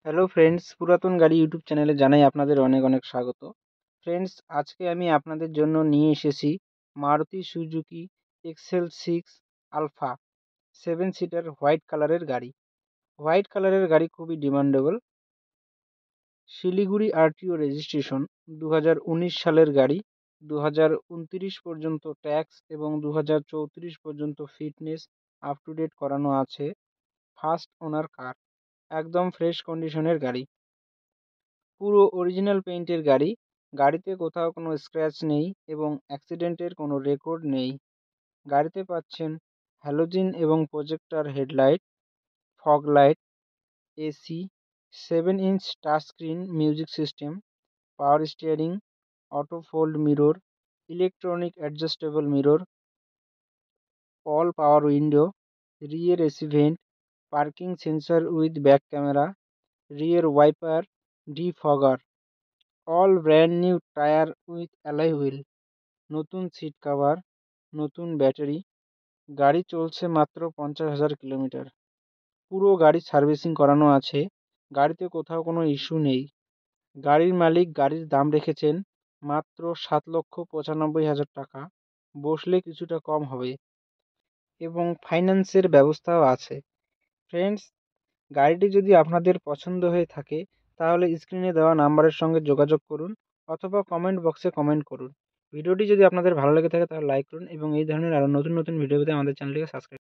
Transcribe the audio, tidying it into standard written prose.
Hello friends, পুরাতন গাড়ি YouTube চ্যানেলে জানাই আপনাদের অনেক অনেক স্বাগত। ফ্রেন্ডস, আজকে আমি আপনাদের জন্য নিয়ে এসেছি Maruti Suzuki XL6 Alpha 7 seater white কালারের গাড়ি। হোয়াইট কালারের গাড়ি খুবই ডিমান্ডেবল। শিলিগুড়ি আরটিও রেজিস্ট্রেশন, 2019 সালের গাড়ি। 2029 পর্যন্ত ট্যাক্স এবং 2034 পর্যন্ত ফিটনেস আপ টু ডেট করানো আছে। ফার্স্ট ওনার কার, একদম ফ্রেশ কন্ডিশনের গাড়ি, পুরো অরিজিনাল পেইন্টের গাড়ি। গাড়িতে কোথাও কোনো স্ক্র্যাচ নেই এবং অ্যাক্সিডেন্টের কোনো রেকর্ড নেই। গাড়িতে পাচ্ছেন হ্যালোজিন এবং projector headlight, fog light, AC, 7 inch touch screen music system, power steering, auto fold mirror, electronic adjustable mirror, all power window, rear AC vent, parking sensor with back camera, rear wiper, defogger, all brand new tyre with alloy wheel, নতুন seat cover, নতুন battery. গাড়ি চলছে মাত্র 50,000 kilometre. পুরো গাড়ি servicing করানো আছে। গাড়িতে কোথাও কোনো ইস্যু নেই। গাড়ির মালিক গাড়ির দাম রেখেছেন মাত্র 7,95,000 টাকা। বসলে কিছুটা কম হবে এবং ফাইন্যান্সের ব্যবস্থাও আছে। ফ্রেন্ডস, গাড়িটি যদি আপনাদের পছন্দ হয়ে থাকে তাহলে স্ক্রিনে দেওয়া নাম্বারের সঙ্গে যোগাযোগ করুন অথবা কমেন্ট বক্সে কমেন্ট করুন। ভিডিওটি যদি আপনাদের ভালো লেগে থাকে তাহলে লাইক করুন এবং এই ধরনের আরও নতুন নতুন ভিডিও পেতে আমাদের চ্যানেলটিকে সাবস্ক্রাইব